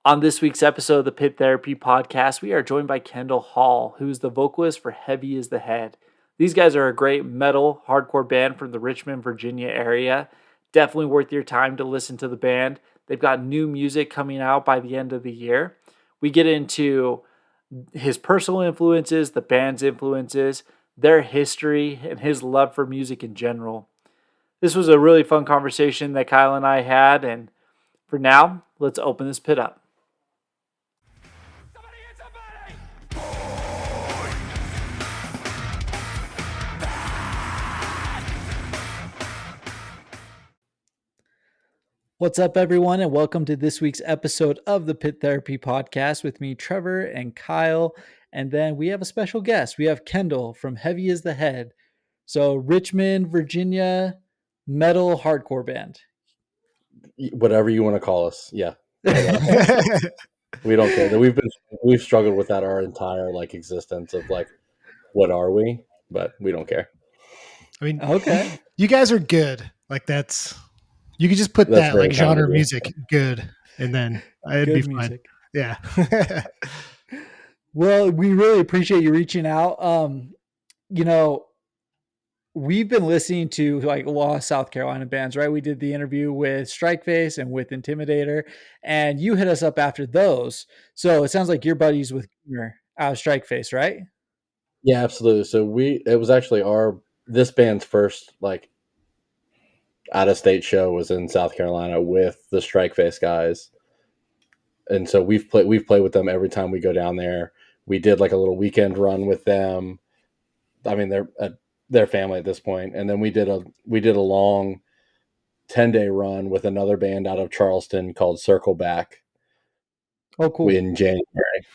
On this week's episode of the Pit Therapy Podcast, we are joined by Kendal Hall, who's the vocalist for Heavy is the Head. These guys are a great metal hardcore band from the Richmond, Virginia area. Definitely worth your time to listen to the band. They've got new music coming out by the end of the year. We get into his personal influences, the band's influences, their history, and his love for music in general. This was a really fun conversation that Kyle and I had, and for now, let's open this pit up. What's up, everyone, and welcome to this week's episode of the Pit Therapy Podcast with me, Trevor, and Kyle. And then we have a special guest. We have Kendal from Heavy is the Head. So Richmond, Virginia, metal hardcore band. Whatever you want to call us. Yeah. We don't care. We've struggled with that our entire existence of what are we? But we don't care. I mean, okay. You guys are good. You could just put that genre of music good, and then it'd be fine. Music. Yeah. Well, we really appreciate you reaching out. We've been listening to a lot of South Carolina bands, right? We did the interview with Strikeface and with Intimidator, and you hit us up after those. So it sounds like you're buddies with Strikeface, right? Yeah, absolutely. So it was actually this band's first out of state show was in South Carolina with the Strikeface guys. And so we've played with them every time we go down there. We did a little weekend run with them. I mean, they're family at this point. And then we did a long 10-day run with another band out of Charleston called Circle Back. Oh, cool. In January.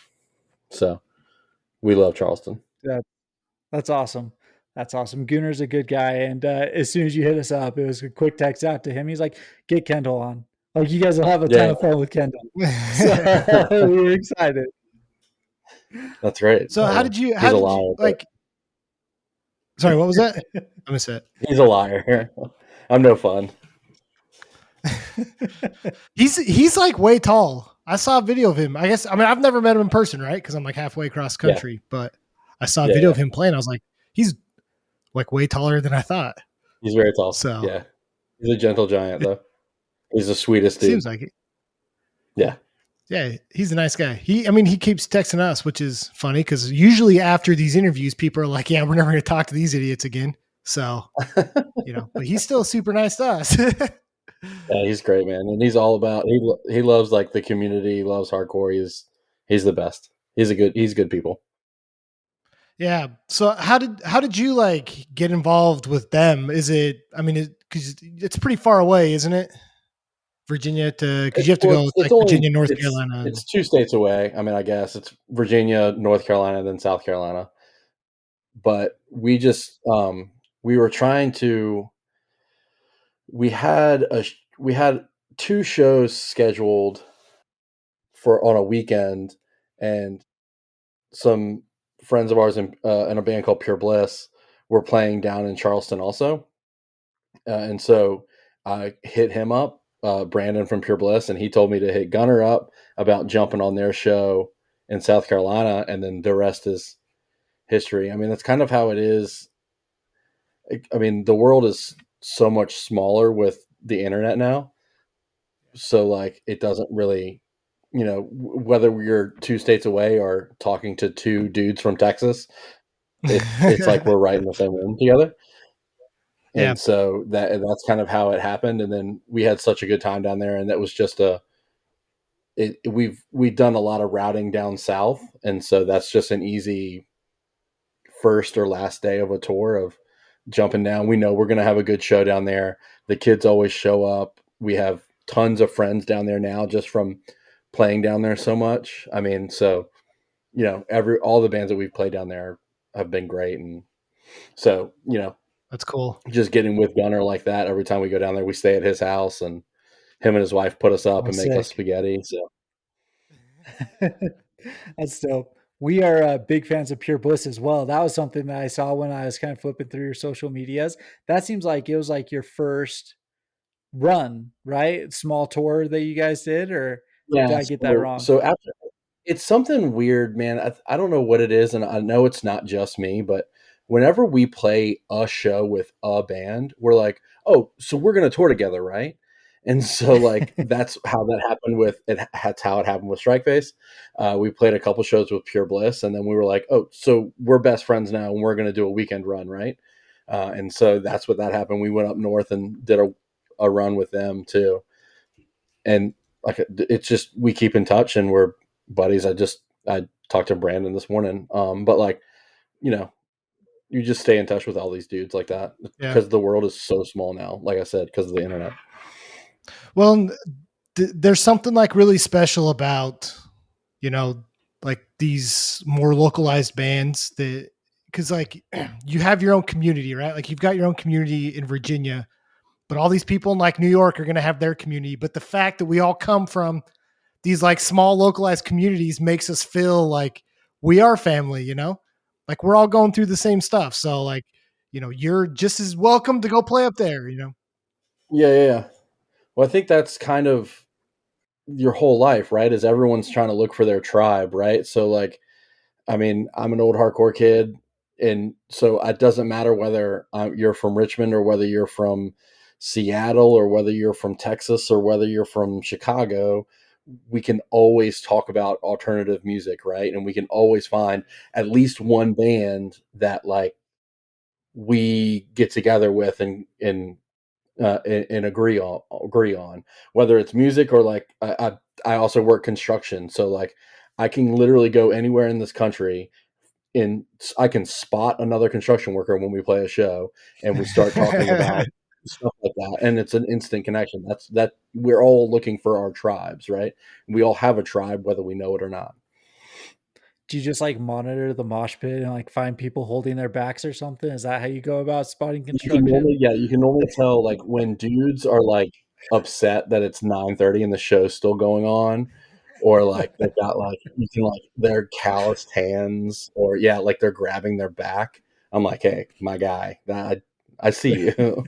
So we love Charleston. Yeah, that's awesome. That's awesome. Gunner's a good guy. And as soon as you hit us up, it was a quick text out to him. He's like, get Kendal on. You guys will have a ton of fun with Kendal. So we were excited. That's right. So how did you sorry, what was that? I missed it. He's a liar. I'm no fun. He's way tall. I saw a video of him. I've never met him in person, right? Because I'm halfway across country, but I saw a video of him playing. I was like, he's way taller than I thought. He's very tall. So yeah, he's a gentle giant though. He's the sweetest dude. Seems like it. Yeah. Yeah, he's a nice guy. He keeps texting us, which is funny because usually after these interviews, people are like, yeah, we're never going to talk to these idiots again. So, but he's still super nice to us. Yeah, he's great, man. And he's all about, he loves the community. He loves hardcore. He's the best. He's good people. Yeah. So how did you get involved with them? Is it, because it's pretty far away, isn't it? Virginia because you have to go Virginia, North Carolina. It's 2 states away. I guess it's Virginia, North Carolina, then South Carolina. But we just we were trying to. We had 2 shows scheduled on a weekend, and some friends of ours in a band called Pure Bliss were playing down in Charleston also, and so I hit him up. Brandon from Pure Bliss, and he told me to hit Gunner up about jumping on their show in South Carolina, and then the rest is history. That's kind of how it is. The world is so much smaller with the internet now. So it doesn't really, whether you're 2 states away or talking to 2 dudes from Texas, it's like we're right in the same room together. And so that's kind of how it happened. And then we had such a good time down there. And that was just we've done a lot of routing down south. And so that's just an easy first or last day of a tour of jumping down. We know we're going to have a good show down there. The kids always show up. We have tons of friends down there now just from playing down there so much. So, all the bands that we've played down there have been great. And so, that's cool. Just getting with Gunner like that every time we go down there. We stay at his house, and him and his wife put us up and make us spaghetti. So that's dope. We are big fans of Pure Bliss as well. That was something that I saw when I was kind of flipping through your social medias. That seems like it was your first run, right? Small tour that you guys did, or Yeah, Did I get that wrong? so after it's something weird, man. I don't know what it is, and I know it's not just me, but whenever we play a show with a band, we're like, "Oh, so we're gonna tour together, right?" And so, like, that's how that happened with it. That's how it happened with Strikeface. We played a couple shows with Pure Bliss, and then we were like, "Oh, so we're best friends now, and we're gonna do a weekend run, right?" And so that's what that happened. We went up north and did a run with them too, and like it's just we keep in touch and we're buddies. I talked to Brandon this morning, but like you know, you just stay in touch with all these dudes like that Yeah. because the world is so small now. Like I said, because of the internet. Well, there's something like really special about, like these more localized bands that, because like you have your own community, right? Like you've got your own community in Virginia, but all these people in like New York are going to have their community. But the fact that we all come from these like small localized communities makes us feel like we are family, like we're all going through the same stuff. So like, you're just as welcome to go play up there. Yeah. Well, I think that's kind of your whole life, right? Is everyone's trying to look for their tribe, right? So like I mean, I'm an old hardcore kid, and so it doesn't matter whether you're from Richmond or whether you're from Seattle or whether you're from Texas or whether you're from Chicago. We can always talk about alternative music, right? And we can always find at least one band that like we get together with and agree on whether it's music or like I also work construction, so like I can literally go anywhere in this country and I can spot another construction worker when we play a show and we start talking about stuff like that, and it's an instant connection. That we're all looking for our tribes, right? We all have a tribe whether we know it or not. Do you just like monitor the mosh pit and like find people holding their backs or something? Is that how you go about spotting construction? You can normally tell like when dudes are like upset that it's 9:30 and the show's still going on, or like they've got like you can like their calloused hands, or yeah, like they're grabbing their back. I'm like, hey, my guy, I see you.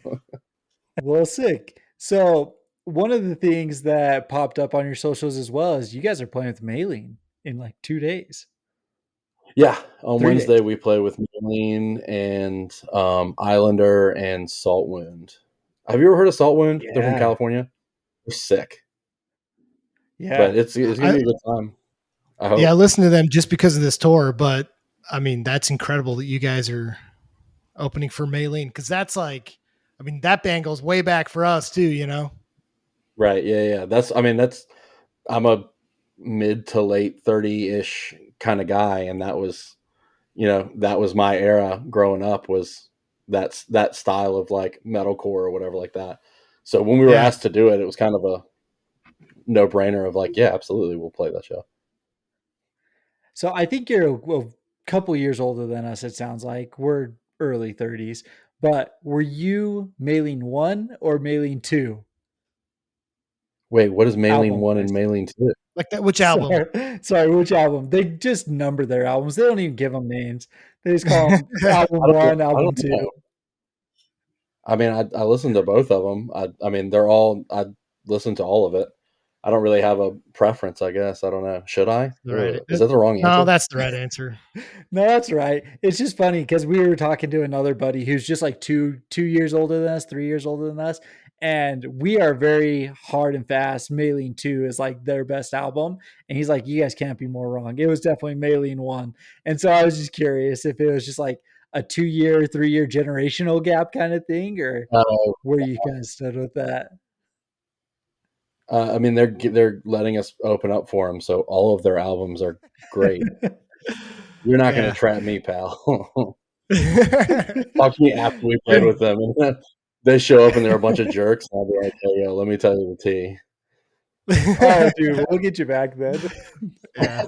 Well, sick. So one of the things that popped up on your socials as well is you guys are playing with Maylene in like 2 days, Yeah, on 3 days. Wednesday we play with Maylene and Islander and Salt Wound. Have you ever heard of Salt Wound? They're from Yeah. California. They're sick, but Yeah. it's gonna I be a good time. I Yeah, I hope. listened to them just because of this tour, but I mean, that's incredible that you guys are opening for Maylene, because that's like, I mean, that band goes way back for us too. Right? Yeah. That's I'm a mid to late 30-ish kind of guy, and that was my era growing up, was that style of like metalcore or whatever like that. So when we were Yeah. asked to do it, it was kind of a no brainer of like, yeah, absolutely, we'll play that show. So I think you're a couple years older than us, it sounds like. We're early 30s. But were you Maylene 1 or Maylene 2 Wait, what is Maylene album 1 and wise? Maylene 2? Like that, which album? Sorry, which album? They just number their albums. They don't even give them names. They just call them album one, I album don't two. know. I mean, I listened to both of them. I mean, I listened to all of it. I don't really have a preference, I guess. I don't know. Should I? The right. Is that the wrong No, answer? that's the right answer. No, that's right. It's just funny because we were talking to another buddy who's just like two years older than us, 3 years older than us, and we are very hard and fast. Maylene 2 is like their best album, and he's like, "You guys can't be more wrong." It was definitely Maylene 1, and so I was just curious if it was just like a 2 year, 3 year generational gap kind of thing, or Uh, where you kind of stood with that. I mean, they're letting us open up for them, so all of their albums are great. You're not going to Yeah. trap me, pal. Talk to me after we played with them. They show up and they're a bunch of jerks. And I'll be like, hey, yo, let me tell you the tea. Oh, dude, we'll get you back then. Yeah.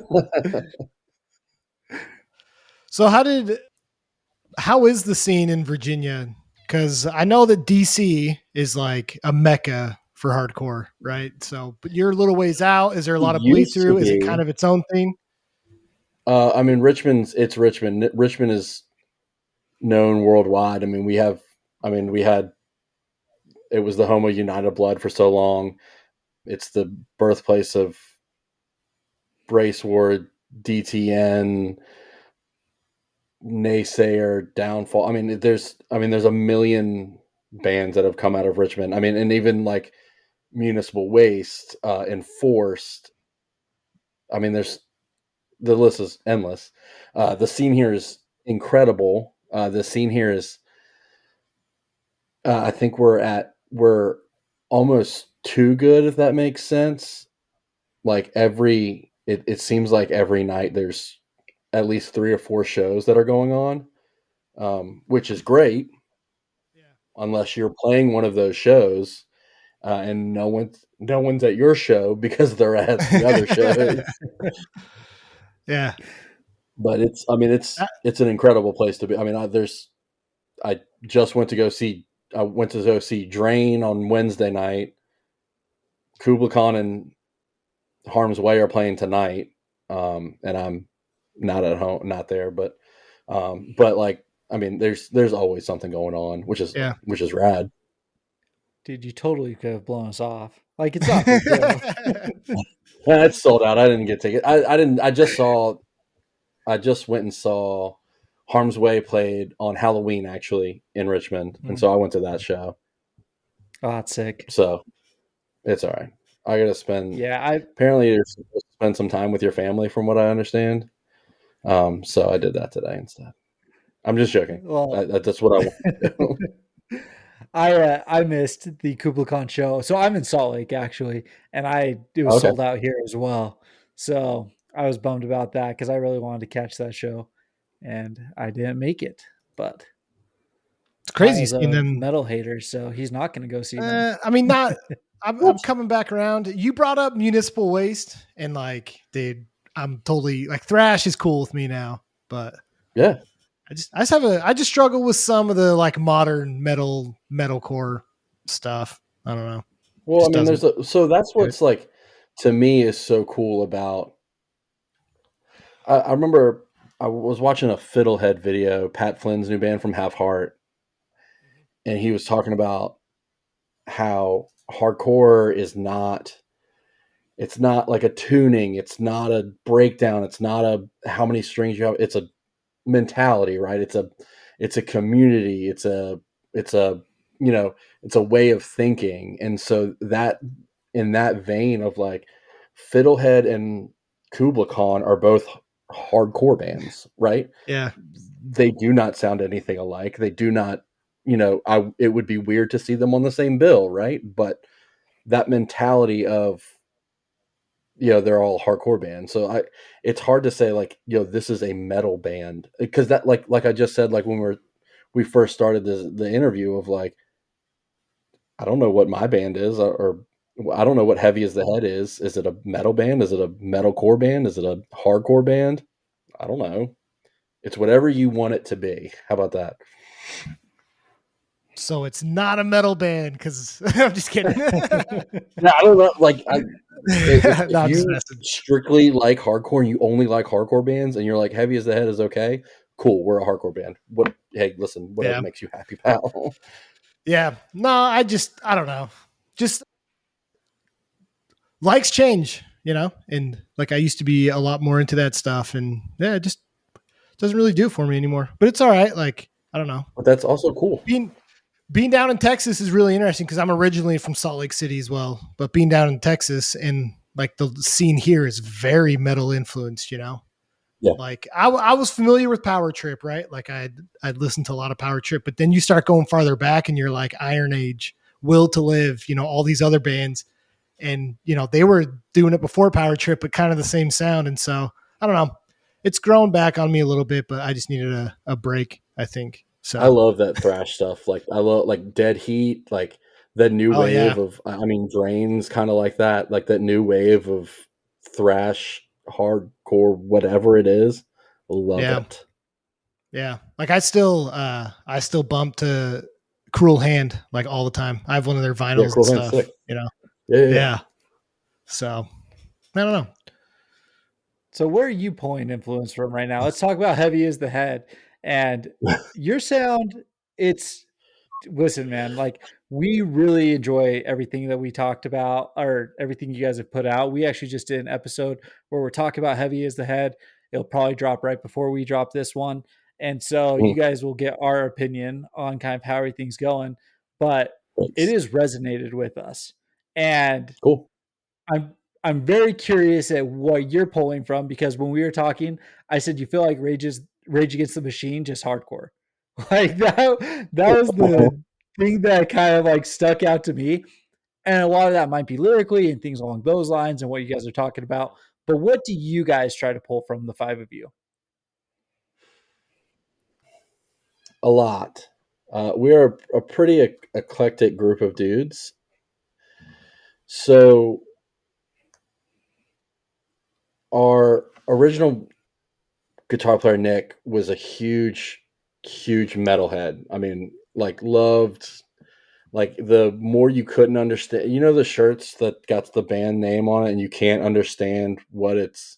So how is the scene in Virginia? Because I know that DC is like a mecca for hardcore, right? So, but you're a little ways out. Is there a It lot of bleed used to through? Is it kind be. of its own thing? I mean, it's Richmond. Richmond is known worldwide. We had, it was the home of United Blood for so long. It's the birthplace of Brace Ward, DTN, Naysayer, Downfall. I mean, there's a million bands that have come out of Richmond. I mean, and even like Municipal Waste, Enforced. I mean, the list is endless. The scene here is incredible. The scene here is, I think we're almost too good, if that makes sense. Like it seems like every night there's at least 3 or 4 shows that are going on, which is great. Yeah. Unless you're playing one of those shows, and no one's at your show because they're at the other shows. Yeah. But it's an incredible place to be. I mean, I just went to go see Drain on Wednesday night. Kubla Khan and Harm's Way are playing tonight, and I'm not at home, not there, but like, I mean, there's always something going on, which is rad. Dude, you totally could have blown us off. Like, it's not a big deal. It's sold out. I didn't get tickets. I didn't. I just went and saw Harm's Way played on Halloween, actually, in Richmond, and so I went to that show. Oh, that's sick. So it's all right. I got to spend. Yeah, apparently you're supposed to spend some time with your family, from what I understand. So I did that today instead. I'm just joking. Well, that's what I want to do. I missed the Kubla Khan show, so I'm in Salt Lake actually, and it was sold out here as well. So I was bummed about that because I really wanted to catch that show, and I didn't make it. But it's crazy seeing them. Metal hater, so he's not going to go see them. I mean, not. I'm coming back around. You brought up Municipal Waste, and like, dude, I'm totally like, thrash is cool with me now. But yeah, I just struggle with some of the like modern metalcore stuff. I don't know. Well, I mean, so that's what's like, to me, is so cool about. I remember I was watching a Fiddlehead video, Pat Flynn's new band from Half Heart, and he was talking about how hardcore is not. It's not like a tuning. It's not a breakdown. It's not a how many strings you have. It's a mentality, right? It's a community. It's a way of thinking. And so that, in that vein of like, Fiddlehead and Kubla Khan are both hardcore bands, right? Yeah. They do not sound anything alike. They do not, it would be weird to see them on the same bill, right? But that mentality of, they're all hardcore bands. So it's hard to say like, this is a metal band, because that, like I just said, like when we first started the interview, of like, I don't know what my band is, or I don't know what Heavy as the Head is. Is it a metal band? Is it a metalcore band? Is it a hardcore band? I don't know. It's whatever you want it to be. How about that? So it's not a metal band, because I'm just kidding. No, I don't know. Like, if you strictly like hardcore and you only like hardcore bands, and you're like, Heavy as the Head is okay, cool, we're a hardcore band. Hey, listen, whatever makes you happy, pal. Yeah. No, I don't know. Just likes change, and like, I used to be a lot more into that stuff, and it just doesn't really do it for me anymore. But it's all right. Like, I don't know. But that's also cool. Being down in Texas is really interesting, because I'm originally from Salt Lake City as well. But being down in Texas, and like, the scene here is very metal influenced, Yeah. Like, I was familiar with Power Trip, right? Like, I'd listened to a lot of Power Trip, but then you start going farther back, and you're like Iron Age, Will to Live, all these other bands. And, they were doing it before Power Trip, but kind of the same sound. And so, I don't know. It's grown back on me a little bit, but I just needed a break, I think. So I love that thrash stuff. Like, I love like Dead Heat, like that new wave of, Drain's kind of like that new wave of thrash, hardcore, whatever it is. Love it. Yeah. Like, I still bump to Cruel Hand like all the time. I have one of their vinyls and stuff, sick. Yeah. So I don't know. So where are you pulling influence from right now? Let's talk about Heavy as the Head. And your sound, listen, man, like, we really enjoy everything that we talked about or everything you guys have put out. We actually just did an episode where we're talking about Heavy as the Head. It'll probably drop right before we drop this one. And so you guys will get our opinion on kind of how everything's going, but it Thanks. has resonated with us. And Cool. I'm very curious at what you're pulling from, because when we were talking, I said you feel like Rage Against the Machine, just hardcore. Like that was the thing that kind of like stuck out to me. And a lot of that might be lyrically and things along those lines and what you guys are talking about. But what do you guys try to pull from the five of you? A lot. We are a pretty eclectic group of dudes. So our original guitar player, Nick, was a huge metalhead. I mean, like loved, like the more you couldn't understand, you know, the shirts that got the band name on it and you can't understand what the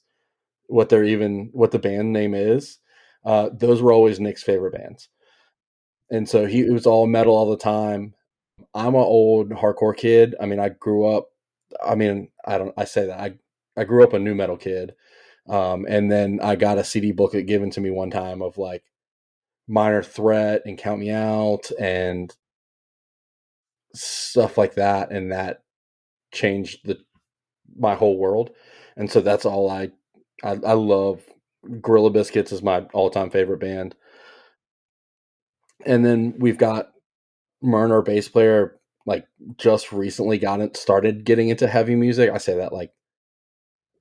band name is. Those were always Nick's favorite bands. And so it was all metal all the time. I'm an old hardcore kid. I mean, I say that I grew up a new metal kid. And then I got a CD booklet given to me one time of like Minor Threat and Count Me Out and stuff like that. And that changed my whole world. And so that's all I love. Gorilla Biscuits is my all-time favorite band. And then we've got Mern, our bass player, like just recently started getting into heavy music. I say that like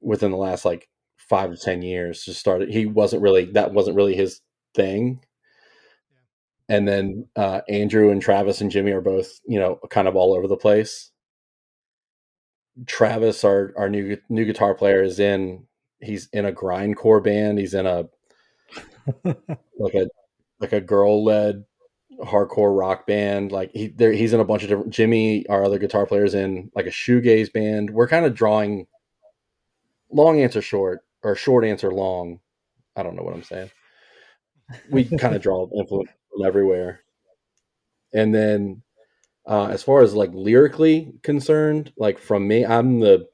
within the last like 5 to 10 years. That wasn't really his thing. And then Andrew and Travis and Jimmy are both, you know, kind of all over the place. Travis, our new guitar player, he's in a grindcore band. He's in a like a girl led hardcore rock band. Like he's in a bunch of different. Jimmy, our other guitar player, is in like a shoegaze band. We're kind of drawing long answer short or short answer long. I don't know what I'm saying. We kind of draw influence from everywhere. And then as far as like lyrically concerned, like from me, I'm the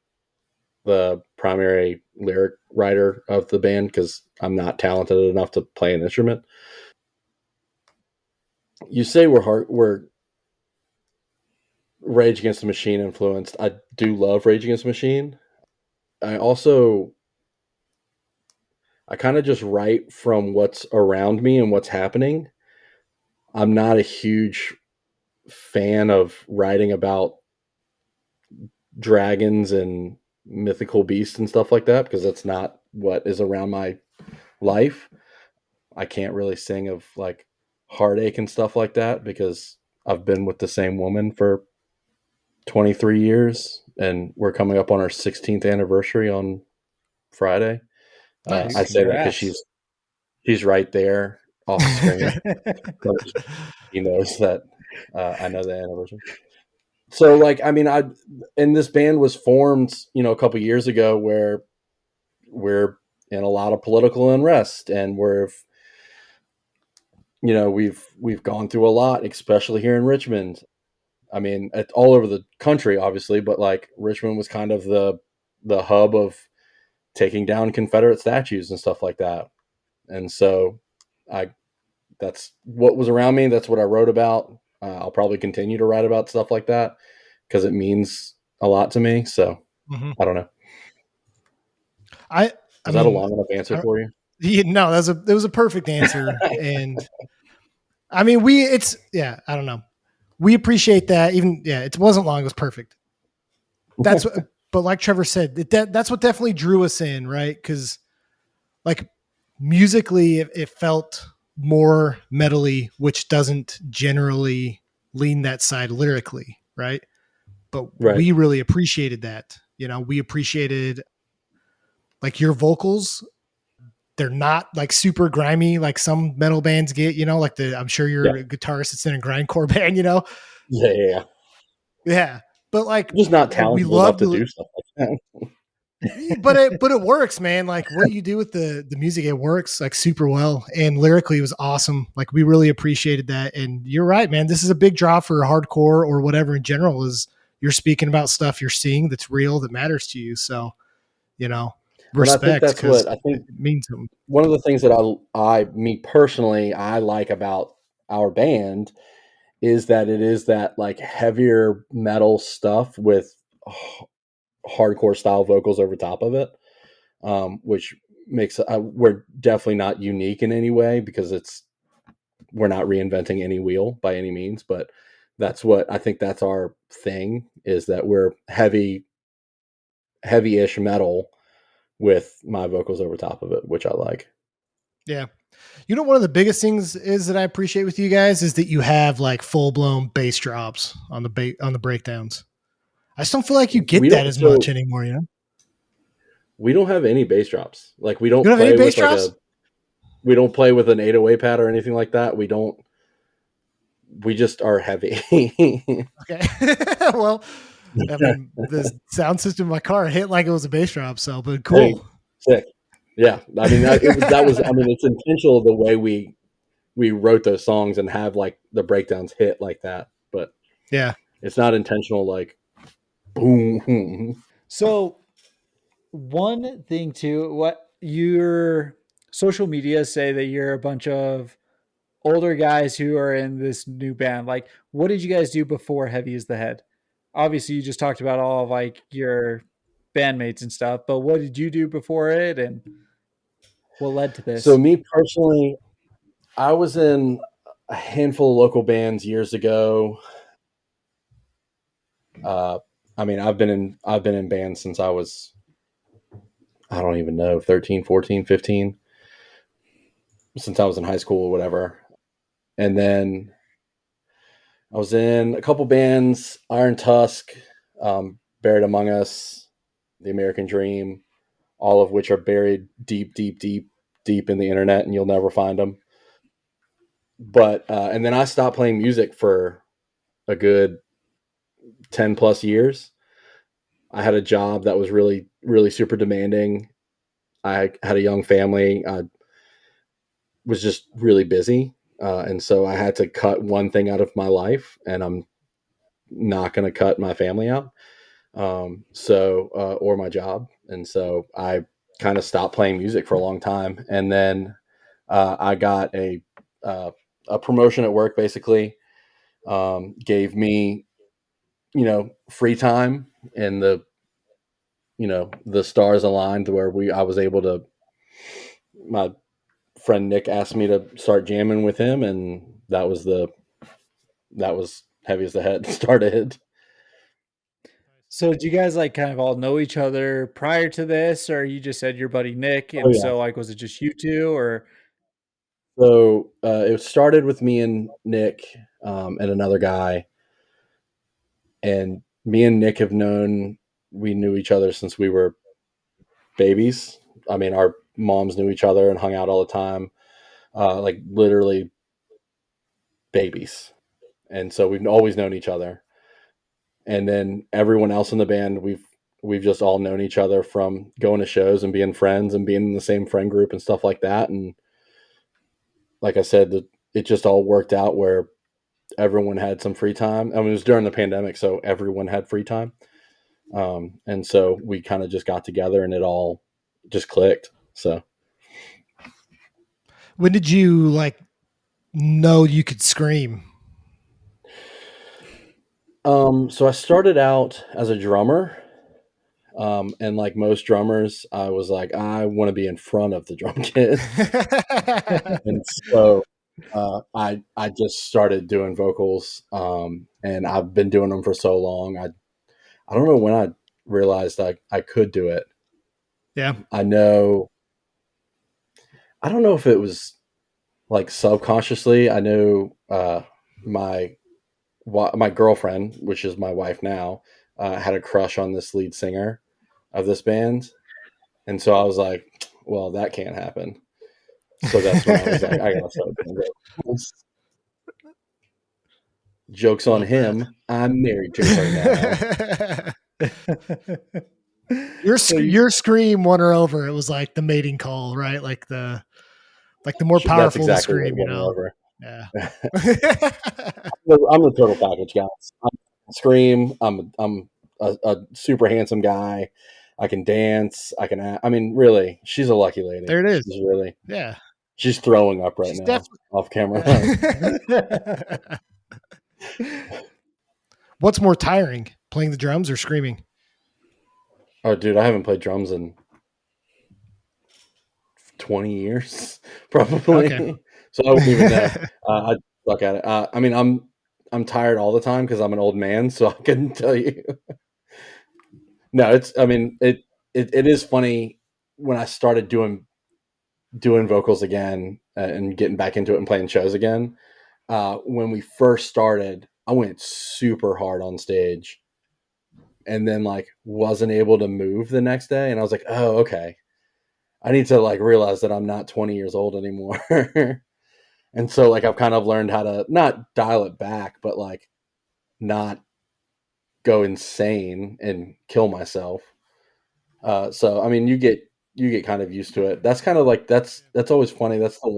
primary lyric writer of the band because I'm not talented enough to play an instrument. You say we're Rage Against the Machine influenced. I do love Rage Against the Machine. I kind of just write from what's around me and what's happening. I'm not a huge fan of writing about dragons and mythical beasts and stuff like that because that's not what is around my life. I can't really sing of like heartache and stuff like that because I've been with the same woman for 23 years and we're coming up on our 16th anniversary on Friday. Nice. I say that because she's right there off the screen. He knows that I know the anniversary. So like, I mean, and this band was formed, you know, a couple years ago where we're in a lot of political unrest and we've gone through a lot, especially here in Richmond. I mean, all over the country, obviously, but like Richmond was kind of the hub of taking down Confederate statues and stuff like that. And so that's what was around me. That's what I wrote about. I'll probably continue to write about stuff like that because it means a lot to me. So I don't know. Is that a long enough answer for you? No, that was a perfect answer. And I mean, I don't know. We appreciate that. It wasn't long. It was perfect. But like Trevor said, that's what definitely drew us in, right? Because like musically, it felt more metally, which doesn't generally lean that side lyrically, right? But we really appreciated that. You know, we appreciated like your vocals. They're not like super grimy like some metal bands get, you know, like I'm sure you're a guitarist that's in a grindcore band, you know? Yeah. Yeah. But like, I'm just not talented enough to do stuff like that. but it works, man. Like what you do with the music, it works like super well, and lyrically it was awesome. Like we really appreciated that. And you're right, man. This is a big draw for hardcore or whatever in general. Is you're speaking about stuff you're seeing that's real, that matters to you. So respect. And I think that's what I it think. means something. One of the things that me personally, I like about our band is that it is that like heavier metal stuff with hardcore style vocals over top of it, which makes we're definitely not unique in any way because we're not reinventing any wheel by any means, but that's what I think that's our thing, is that we're heavy-ish metal with my vocals over top of it, which I like. Yeah. One of the biggest things is that I appreciate with you guys is that you have like full blown bass drops on the breakdowns. I just don't feel like you get that as much anymore, We don't have any bass drops. Like we don't have play any bass with drops? we don't play with an 808 pad or anything like that. We just are heavy. Okay. Well, I mean, the sound system in my car hit like it was a bass drop, but cool. Hey, sick. Yeah. I mean, it's intentional the way we wrote those songs and have like the breakdowns hit like that, but yeah, it's not intentional. Like boom. So one thing too, what your social media say that you're a bunch of older guys who are in this new band. Like, what did you guys do before Heavy is the Head? Obviously, you just talked about all of like your bandmates and stuff, but what did you do before it, and what led to this? So me personally, I was in a handful of local bands years ago. I mean, I've been in bands since I was, I don't even know, 13, 14, 15, since I was in high school or whatever. And then I was in a couple bands, Iron Tusk, Buried Among Us, The American Dream, all of which are buried deep in the internet, and you'll never find them. But and then I stopped playing music for a good 10 plus years. I had a job that was really, really super demanding. I had a young family. I was just really busy. And so I had to cut one thing out of my life, and I'm not going to cut my family out. Or my job. And so I kind of stopped playing music for a long time. And then I got a promotion at work, basically, gave me, free time, and the stars aligned to where I was able to, my friend Nick asked me to start jamming with him, and that was Heavy as the Head started. So did you guys like kind of all know each other prior to this, or you just said your buddy Nick, and so like was it just you two, or? So it started with me and Nick and another guy, and me and Nick we knew each other since we were babies. I mean, our moms knew each other and hung out all the time, like literally babies. And so we've always known each other. And then everyone else in the band, we've just all known each other from going to shows and being friends and being in the same friend group and stuff like that. And like I said, it just all worked out where everyone had some free time. I mean, it was during the pandemic, so everyone had free time. And so we kind of just got together and it all just clicked. So when did you like know you could scream? So I started out as a drummer. And like most drummers, I was like, I want to be in front of the drum kit. And so I just started doing vocals, and I've been doing them for so long. I don't know when I realized I could do it. Yeah. I don't know if it was like subconsciously. I know my girlfriend, which is my wife now, had a crush on this lead singer of this band. And so I was like, well, that can't happen. So that's when I was like, I gotta start doing vocals. Joke's on him. I'm married to her now. Your scream won her over. It was like the mating call, right? Like the more powerful the exactly scream, what won her over. Yeah. I'm the total package, guys. I scream. I'm a super handsome guy. I can dance. I mean, really, she's a lucky lady. There it is. She's really. Yeah. She's throwing up right now off camera. What's more tiring, playing the drums or screaming? Oh, dude, I haven't played drums in 20 years, probably. Okay. So I wouldn't even know. I'd suck at it. I mean, I'm tired all the time because I'm an old man, so I couldn't tell you. No, it is funny when I started doing vocals again and getting back into it and playing shows again. When we first started, I went super hard on stage and then like wasn't able to move the next day. And I was like, oh, okay. I need to like realize that I'm not 20 years old anymore. And so like I've kind of learned how to not dial it back, but like not go insane and kill myself. So I mean, you get kind of used to it. That's kind of like that's always funny. That's the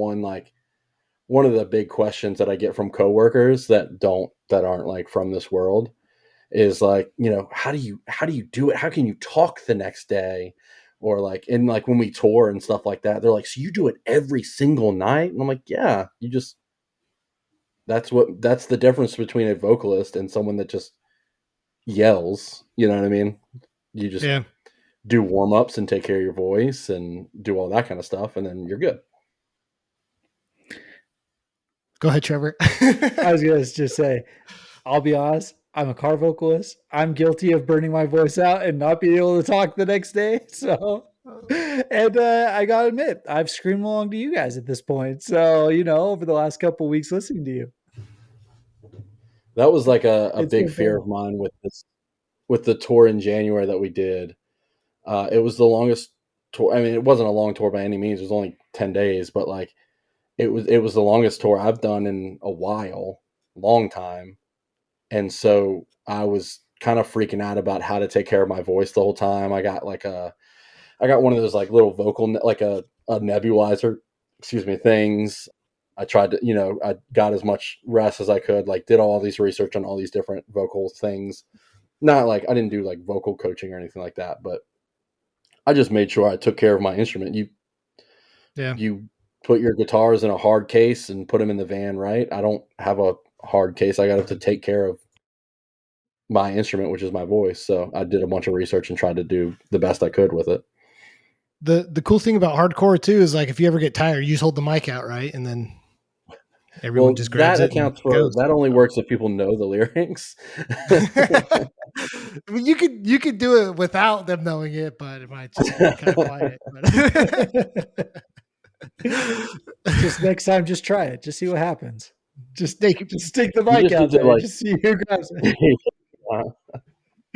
one of the big questions that I get from coworkers that aren't like from this world is like, you know, how do you do it? How can you talk the next day? Or like, and like when we tour and stuff like that, they're like, so you do it every single night? And I'm like, yeah, that's the difference between a vocalist and someone that just yells, you know what I mean? You just do warm-ups and take care of your voice and do all that kind of stuff, and then you're good. Go ahead, Trevor. I was going to just say, I'll be honest, I'm a car vocalist. I'm guilty of burning my voice out and not being able to talk the next day. So, and I got to admit, I've screamed along to you guys at this point. So, you know, over the last couple of weeks listening to you. That was like a big fear of mine with the tour in January that we did. It was the longest tour. I mean, it wasn't a long tour by any means. It was only 10 days, but like it was the longest tour I've done in a while, long time. And so I was kind of freaking out about how to take care of my voice the whole time. I got one of those like little vocal, like a nebulizer, things. I tried to, you know, I got as much rest as I could, like did all these research on all these different vocal things. Not like I didn't do like vocal coaching or anything like that, but I just made sure I took care of my instrument. You put your guitars in a hard case and put them in the van, right? I don't have a hard case. I got to take care of my instrument, which is my voice. So I did a bunch of research and tried to do the best I could with it. The cool thing about hardcore too is like if you ever get tired, you just hold the mic out, right? And then everyone just grabs it. That only works if people know the lyrics. You could do it without them knowing it, but it might just be kind of quiet. Just next time, just try it. Just see what happens. Just stick the mic out there. Like, just see who grabs it.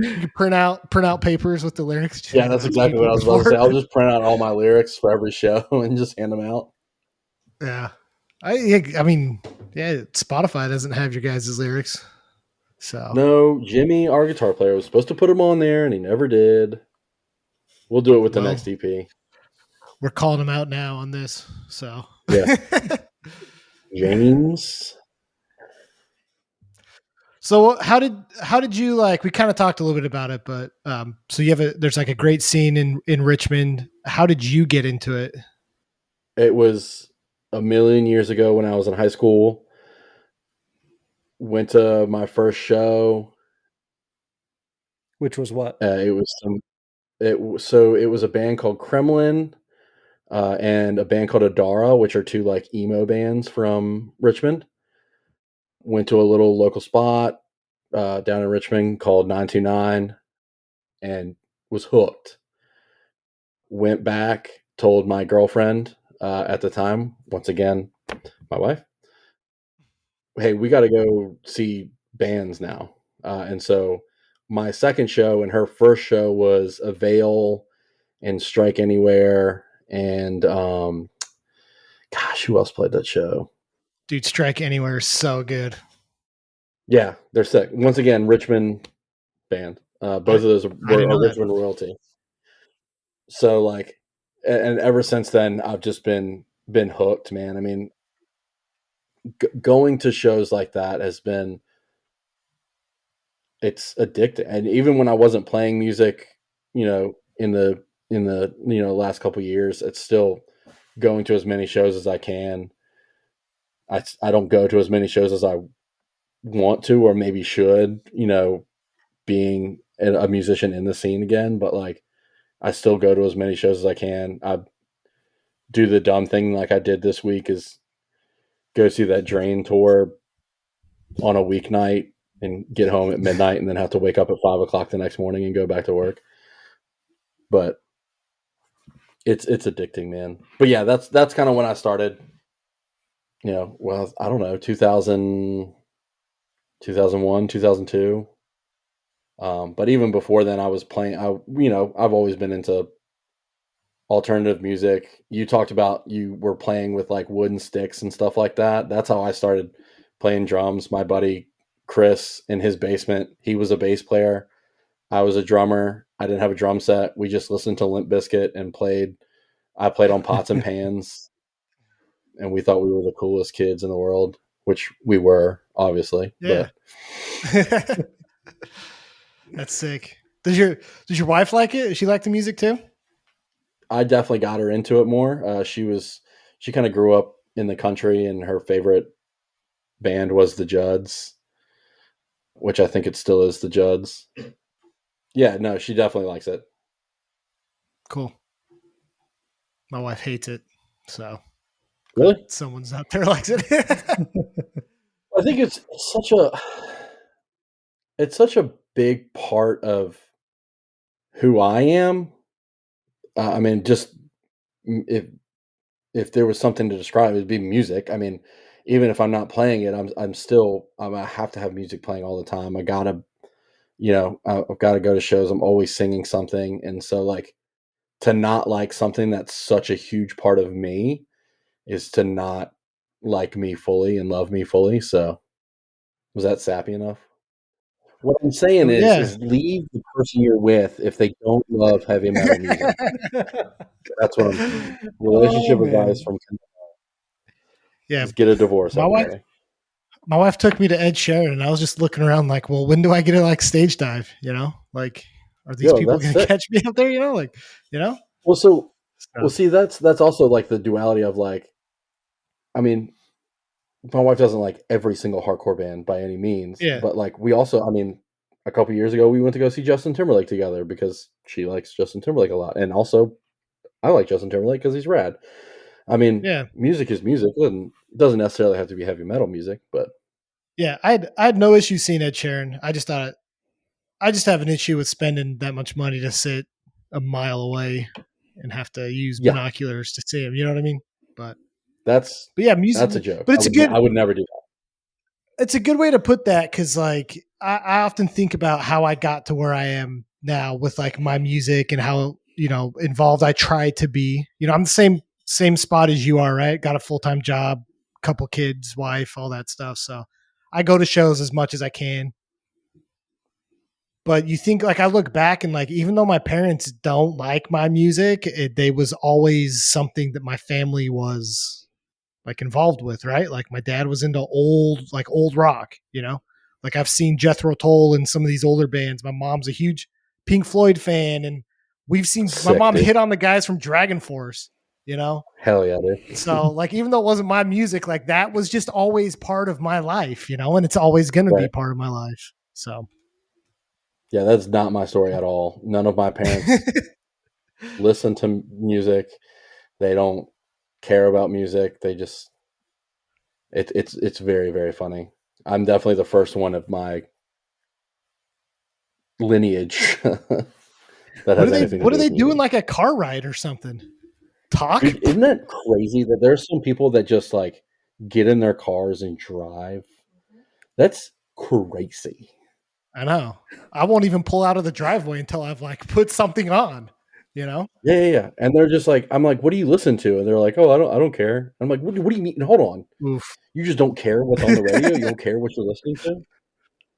You print out papers with the lyrics. Yeah, that's exactly what I was about to say. I'll just print out all my lyrics for every show and just hand them out. Yeah. I mean, yeah, Spotify doesn't have your guys' lyrics. So no, Jimmy, our guitar player, was supposed to put them on there and he never did. We'll do it with the next EP. We're calling him out now on this. So yeah. James. So how did you like, we kind of talked a little bit about it, but so there's like a great scene in Richmond. How did you get into it? It was a million years ago when I was in high school. Went to my first show. Which was what? It was a band called Kremlin and a band called Adara, which are two like emo bands from Richmond. Went to a little local spot down in Richmond called 929 and was hooked. Went back, told my girlfriend at the time, once again, my wife, hey, we got to go see bands now. And so my second show and her first show was Avail and Strike Anywhere. And gosh, who else played that show? Dude, Strike Anywhere is so good. Yeah, they're sick. Once again, Richmond band. Both of those were Richmond royalty. So like, and ever since then, I've just been hooked, man. I mean, going to shows like that has been, it's addicting. And even when I wasn't playing music, you know, in the last couple of years, it's still going to as many shows as I can. I don't go to as many shows as I want to, or maybe should, you know, being a musician in the scene again, but like I still go to as many shows as I can. I do the dumb thing like I did this week is go see that Drain tour on a weeknight and get home at midnight and then have to wake up at 5 o'clock the next morning and go back to work. But it's addicting, man. But yeah, that's kind of when I started, you know, well, I don't know, 2000, 2001, 2002. But even before then I was playing, I've always been into alternative music. You talked about you were playing with like wooden sticks and stuff like that. That's how I started playing drums. My buddy Chris in his basement, he was a bass player. I was a drummer. I didn't have a drum set. We just listened to Limp Bizkit and played. I played on pots and pans, and we thought we were the coolest kids in the world, which we were, obviously. Yeah. But that's sick. Does your wife like it? Does she like the music too? I definitely got her into it more. She kind of grew up in the country, and her favorite band was the Judds, which I think it still is the Judds. Yeah, no, she definitely likes it. Cool. My wife hates it, so really, someone's out there likes it. I think it's such a big part of who I am. I mean, just if there was something to describe, it'd be music. I mean, even if I'm not playing it, I have to have music playing all the time. I gotta, you know, I've got to go to shows. I'm always singing something, and so like to not like something that's such a huge part of me is to not like me fully and love me fully. So was that sappy enough? What I'm saying is leave the person you're with if they don't love heavy metal music. That's what I'm saying. Relationship advice from Kendal Hall. Yeah. Just get a divorce. My wife took me to Ed Sheeran, and I was just looking around like, well, when do I get to like stage dive? You know, like, are these people going to catch me up there? You know, like, you know. Well, see, that's also like the duality of like, I mean, my wife doesn't like every single hardcore band by any means, but like we also, I mean, a couple years ago we went to go see Justin Timberlake together because she likes Justin Timberlake a lot, and also I like Justin Timberlake because he's rad. I mean, music is music, and it doesn't necessarily have to be heavy metal music, but yeah, I had no issue seeing Ed Sheeran. I just have an issue with spending that much money to sit a mile away and have to use binoculars to see him. You know what I mean? But music. That's a joke. But I would never do that. It's a good way to put that because, like, I often think about how I got to where I am now with like my music and how, you know, involved I try to be. You know, I'm the same spot as you are, right? Got a full-time job, couple kids, wife, all that stuff. So I go to shows as much as I can. But you think, like, I look back and like, even though my parents don't like my music, they was always something that my family was like involved with, right? Like my dad was into old rock, you know, like I've seen Jethro Tull and some of these older bands. My mom's a huge Pink Floyd fan, and we've seen my mom hit on the guys from Dragon Force, you know? Hell yeah, dude. So like, even though it wasn't my music, like that was just always part of my life, you know, and it's always going to be part of my life. So. Yeah, that's not my story at all. None of my parents listen to music. They don't care about music. They just it's very, very funny. I'm definitely the first one of my lineage that has anything. What are they doing? Like a car ride or something? Talk? Dude, isn't that crazy that there's some people that just like get in their cars and drive? That's crazy. I know. I won't even pull out of the driveway until I've like put something on, you know? Yeah. And they're just like, I'm like, what do you listen to? And they're like, oh, I don't care. I'm like, what do you mean? Hold on. Oof. You just don't care what's on the radio? You don't care what you're listening to? I'm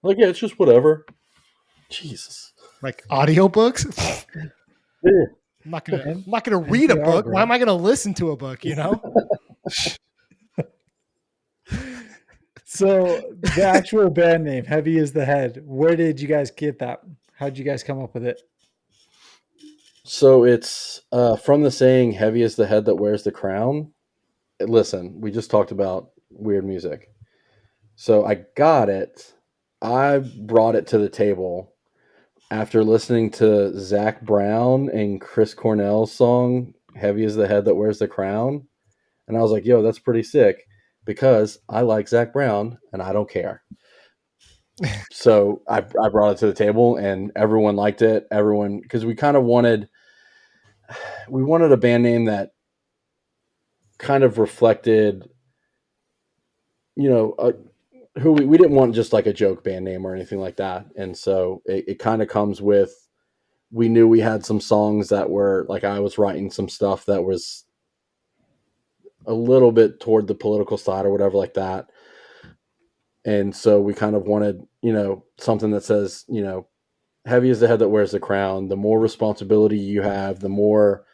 like, yeah, it's just whatever. Jesus. Like audiobooks? I'm not gonna read a book. Why am I gonna listen to a book? You know. So the actual band name, Heavy is the Head. Where did you guys get that? How did you guys come up with it? So it's from the saying, heavy is the head that wears the crown. Listen, we just talked about weird music. So I got it. I brought it to the table after listening to Zach Brown and Chris Cornell's song, Heavy is the Head That Wears the Crown. And I was like, yo, that's pretty sick because I like Zach Brown and I don't care. So I brought it to the table and everyone liked it. Everyone, because we kind of wanted a band name that kind of reflected, who we didn't want just like a joke band name or anything like that. And so it kind of comes with, we knew we had some songs that were like, I was writing some stuff that was a little bit toward the political side or whatever like that. And so we kind of wanted, something that says, heavy is the head that wears the crown. The more responsibility you have, the more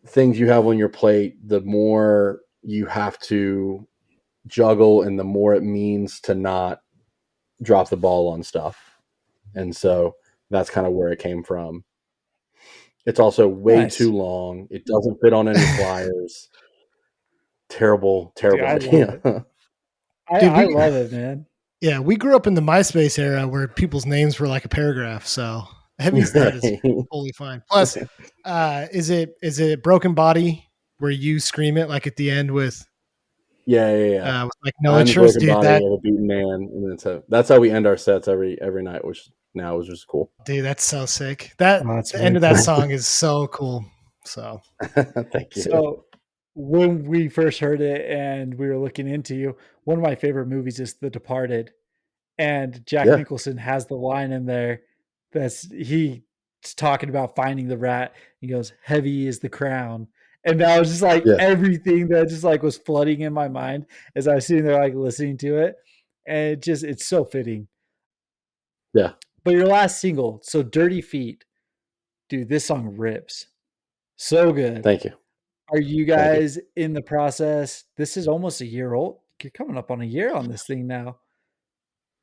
things you have on your plate, the more you have to juggle and the more it means to not drop the ball on stuff. And so that's kind of where it came from. It's also way too long. It doesn't fit on any flyers. Terrible Dude, idea. I love it, man. Yeah, we grew up in the MySpace era where people's names were like a paragraph. So Heavy's Dead is totally fine. Plus, is it Broken Body where you scream it like at the end with? Yeah. With like no insurance, dude. That of a beaten man, and that's how we end our sets every night, which now is just cool. Dude, that's so sick. The end of that song is so cool. So thank you. So when we first heard it and we were looking into you, one of my favorite movies is The Departed, and Jack Nicholson has the line in there he's talking about finding the rat. He goes, "Heavy is the crown." And that was just like everything that just like was flooding in my mind as I was sitting there like listening to it. And it's so fitting. Yeah. But your last single, so Dirty Feet, dude, this song rips. So good. Thank you. Are you guys in the process? This is almost a year old. You're coming up on a year on this thing now.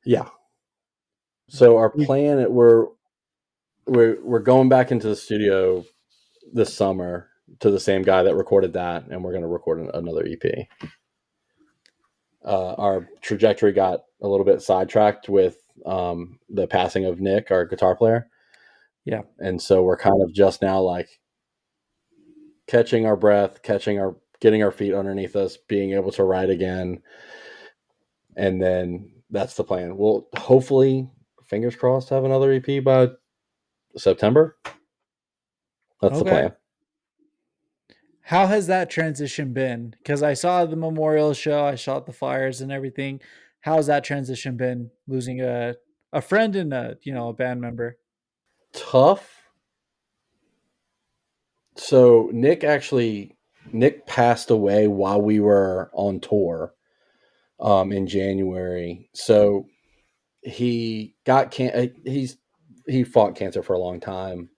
Yeah. So our plan, we're going back into the studio this summer to the same guy that recorded that, and we're going to record another EP. Our trajectory got a little bit sidetracked with the passing of Nick, our guitar player. Yeah. And so we're kind of just now like catching our breath, getting our feet underneath us, being able to write again. And then that's the plan. We'll hopefully, fingers crossed, have another EP by September. That's the plan. How has that transition been? Because I saw the memorial show, I shot the flyers and everything. How's that transition been, losing a friend and a band member? Tough. So Nick passed away while we were on tour in January. So he got he fought cancer for a long time.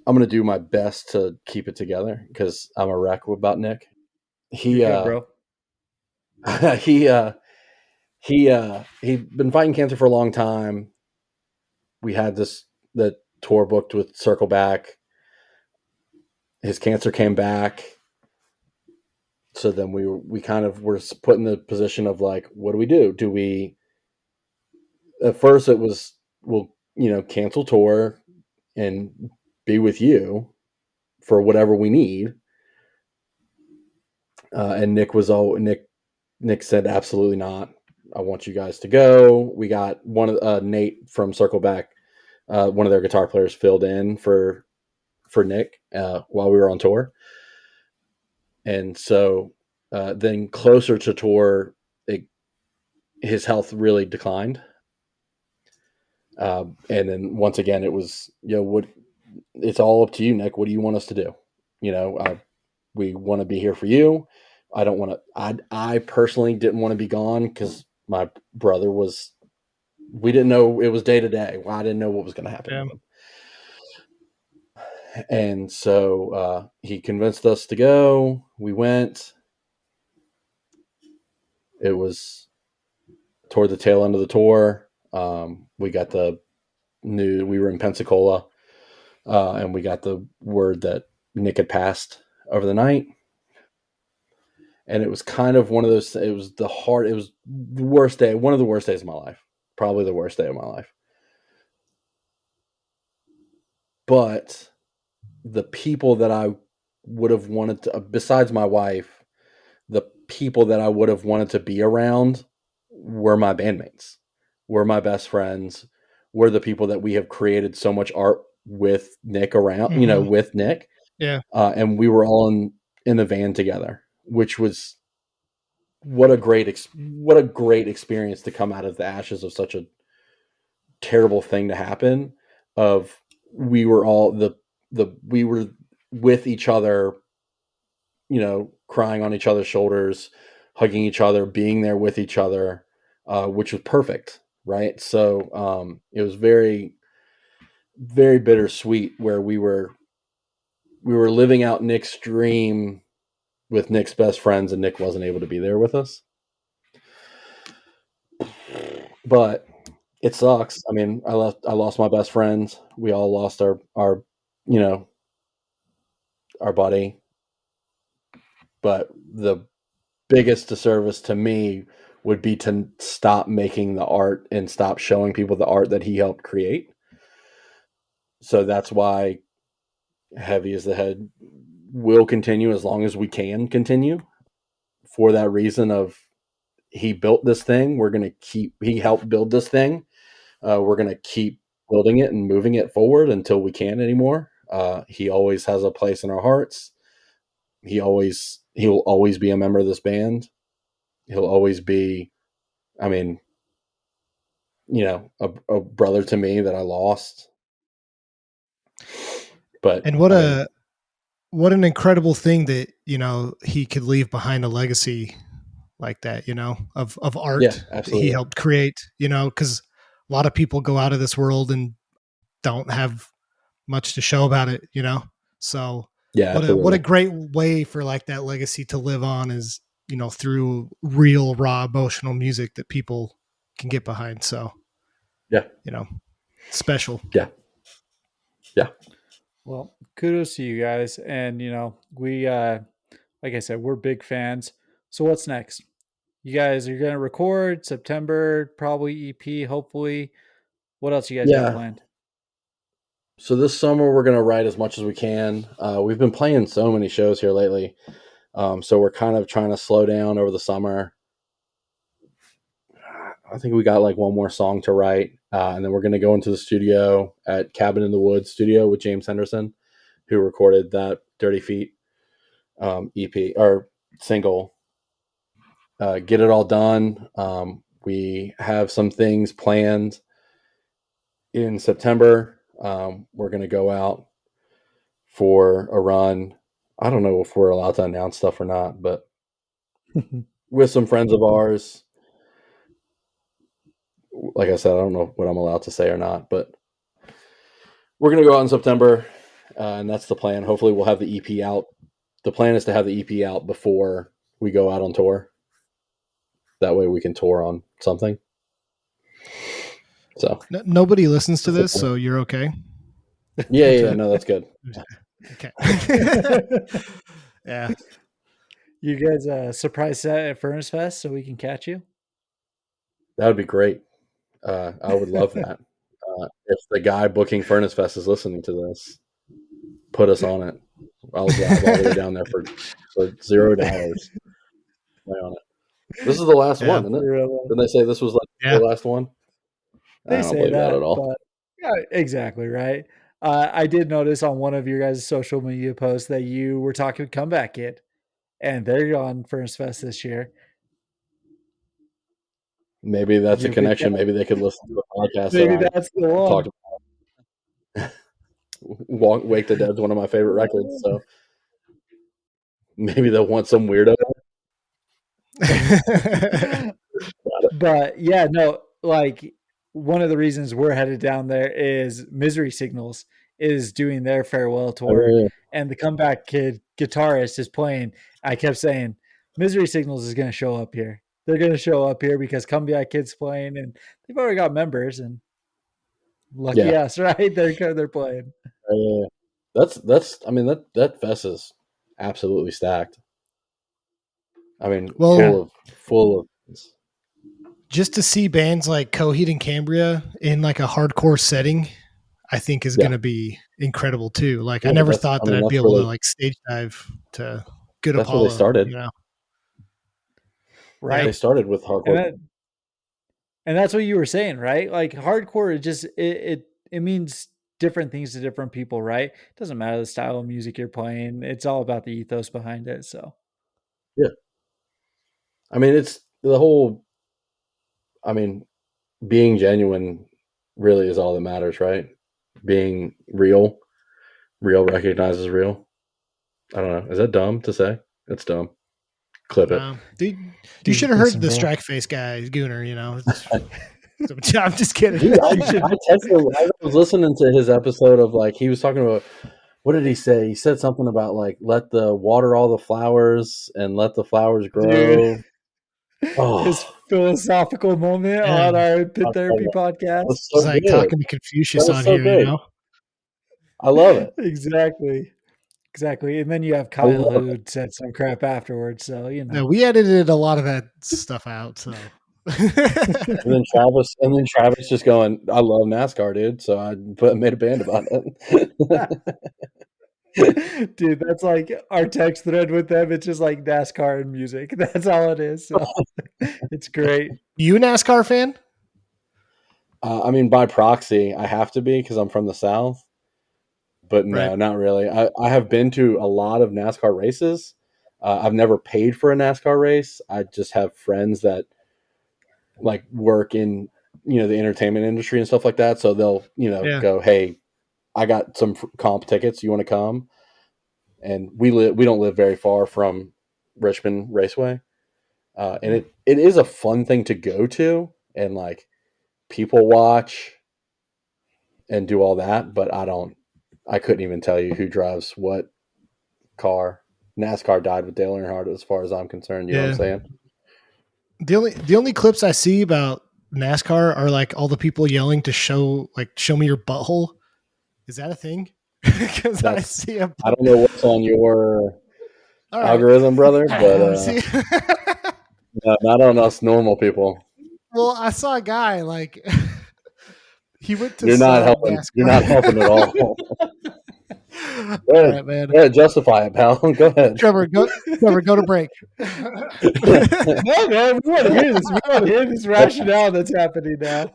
I'm going to do my best to keep it together because I'm a wreck about Nick. He'd been fighting cancer for a long time. We had the tour booked with Circle Back. His cancer came back. So then we kind of were put in the position of like, what do we do? Do we, at first it was, we'll, cancel tour and be with you for whatever we need. And Nick said, absolutely not. I want you guys to go. We got Nate from Circle Back, one of their guitar players, filled in for Nick while we were on tour. And so then closer to tour, his health really declined. And then once again, it was, it's all up to you, Nick. What do you want us to do? We want to be here for you. I personally didn't want to be gone because my brother we didn't know it was day to day. Well, I didn't know what was going to happen. And so he convinced us to go. We went. It was toward the tail end of the tour. We got the news. We were in Pensacola, and we got the word that Nick had passed over the night. And it was kind of one of those. It was the worst day. One of the worst days of my life. Probably the worst day of my life. But the people that I would have wanted to, besides my wife, the people that I would have wanted to be around were my bandmates, were my best friends, were the people that we have created so much art with Nick around, with Nick. Yeah. And we were all in the van together, which was what a great experience to come out of the ashes of such a terrible thing to happen. We were all we were with each other, crying on each other's shoulders, hugging each other, being there with each other, which was perfect. Right. So, it was very, very bittersweet where we were living out Nick's dream with Nick's best friends, and Nick wasn't able to be there with us. But it sucks. I mean, I lost my best friends. We all lost our buddy. But the biggest disservice to me would be to stop making the art and stop showing people the art that he helped create. So that's why Heavy as the Head will continue as long as we can continue, for that reason of he built this thing. He helped build this thing. We're going to keep building it and moving it forward until we can't anymore. He always has a place in our hearts. He will always be a member of this band. He'll always be, I mean, a brother to me that I lost. But what an incredible thing that, he could leave behind a legacy like that, of art that he helped create, because a lot of people go out of this world and don't have much to show about it, So what a great way for like that legacy to live on is, through real raw emotional music that people can get behind. So yeah, special. Yeah. Well, kudos to you guys. And, we, like I said, we're big fans. So what's next? You guys are going to record September, probably EP, hopefully. What else you guys got planned? So this summer we're going to write as much as we can. We've been playing so many shows here lately. So we're kind of trying to slow down over the summer. I think we got like one more song to write. And then we're going to go into the studio at Cabin in the Woods studio with James Henderson, who recorded that Dirty Feet EP or single. Get it all done. We have some things planned in September. We're going to go out for a run. I don't know if we're allowed to announce stuff or not, but with some friends of ours. Like I said, I don't know what I'm allowed to say or not, but we're going to go out in September, and that's the plan. Hopefully we'll have the EP out. The plan is to have the EP out before we go out on tour. That way we can tour on something. So nobody listens to this, so you're okay. Yeah, no, that's good. Okay. Yeah. You guys surprise set at Furnace Fest so we can catch you? That would be great. I would love that. If the guy booking Furnace Fest is listening to this, put us on it. I'll drive all the way down there for $0. Play on it. This is the last one, isn't it? Didn't they say this was like the last one? They I don't say believe that at all. But, yeah, exactly right. I did notice on one of your guys' social media posts that you were talking Comeback Kid, and they're on Furnace Fest this year. Maybe that's a connection. Maybe they could listen to the podcast. Maybe that's the one. Talked about. Wake the Dead's one of my favorite records, so maybe they'll want some weirdo. But yeah, no, like one of the reasons we're headed down there is Misery Signals is doing their farewell Oh, tour, yeah. and the Comeback Kid guitarist is playing. I kept saying, Misery Signals is going to show up here. They're going to show up here because Comeback Kid's playing, and they've already got members. And lucky Yeah. us, right? They're playing. Yeah. That's. I mean, that fest is absolutely stacked. I mean, full of. Just to see bands like Coheed and Cambria in like a hardcore setting, I think is going to be incredible too. Like, I never thought that I'd be able to like stage dive to Good That's Apollo. where they started. You know? Right. They started with hardcore. And that's what you were saying, right? Like hardcore, it means different things to different people, right? It doesn't matter the style of music you're playing. It's all about the ethos behind it. So, yeah. I mean, it's the whole. I mean, being genuine really is all that matters, right? Being real recognizes real. I don't know. Is that dumb to say? That's dumb. Clip it. Dude, you should have heard the Strike Face guy, Gooner, you know. I'm just kidding. Dude, I texted him. I was listening to his episode of like, he was talking about, what did he say? He said something about like, let the water all the flowers and let the flowers grow. Dude. Oh. His philosophical moment on our Pit Therapy podcast. So it's like talking to Confucius on here, you know? I love it. Exactly. And then you have Kyle who said some crap afterwards. So, you know. No, we edited a lot of that stuff out. So. and then Travis just going, I love NASCAR, dude. So I made a band about it. Dude, that's like our text thread with them. It's just like NASCAR and music. That's all it is. So it's great. You a NASCAR fan? I mean, by proxy, I have to be because I'm from the South. But no, not really. I have been to a lot of NASCAR races. I've never paid for a NASCAR race. I just have friends that like work in, the entertainment industry and stuff like that. So they'll, go, hey, I got some comp tickets. You want to come? And we don't live very far from Richmond Raceway. And it is a fun thing to go to and like people watch and do all that. But I couldn't even tell you who drives what car. NASCAR died with Dale Earnhardt as far as I'm concerned. You know what I'm saying? The only clips I see about NASCAR are like all the people yelling to show me your butthole. Is that a thing? Because I see I don't know what's on your algorithm, brother, but no, not on us normal people. Well, I saw a guy like he went to. You're not helping. NASCAR. You're not helping at all. All right, man. Yeah, justify it, pal. Go ahead. Trevor, go to break. No, man, we want to hear this. We want to hear this rationale that's happening now.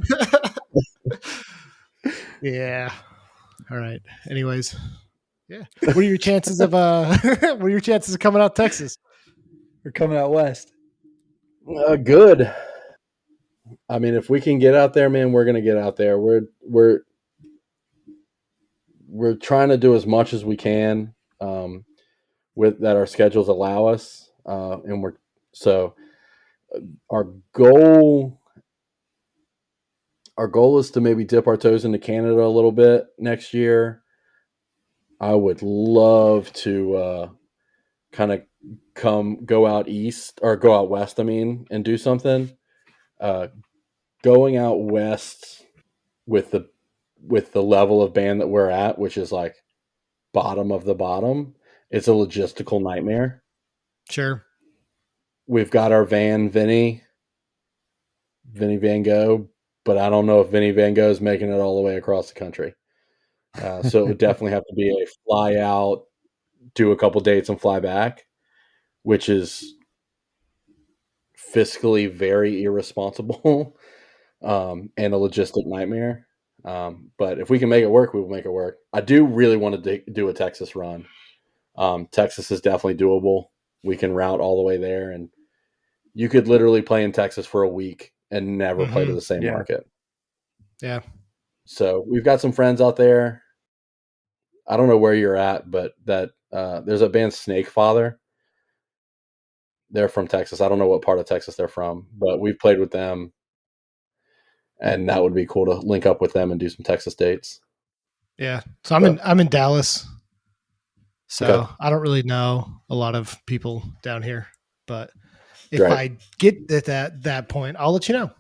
Yeah. All right. Anyways. Yeah. What are your chances of coming out Texas? Or coming out west? Good. I mean, if we can get out there, man, we're gonna get out there. We're trying to do as much as we can with that our schedules allow us, and our goal is to maybe dip our toes into Canada a little bit next year. I would love to kind of go out west, and do something. Going out west with the level of band that we're at, which is like bottom of the bottom, it's a logistical nightmare. Sure. We've got our van, Vinny Van Gogh, but I don't know if Vinny Van Gogh is making it all the way across the country. So it would definitely have to be a fly out, do a couple dates and fly back, which is fiscally very irresponsible and a logistic nightmare. But if we can make it work, we will make it work. I do really want to do a Texas run. Texas is definitely doable. We can route all the way there, and you could literally play in Texas for a week and never play to the same market. Yeah. So we've got some friends out there. I don't know where you're at, but there's a band, Snake Father. They're from Texas. I don't know what part of Texas they're from, but we've played with them, and that would be cool to link up with them and do some Texas dates. Yeah. So I'm in Dallas. So Okay. I don't really know a lot of people down here, but if Right. I get at that point, I'll let you know.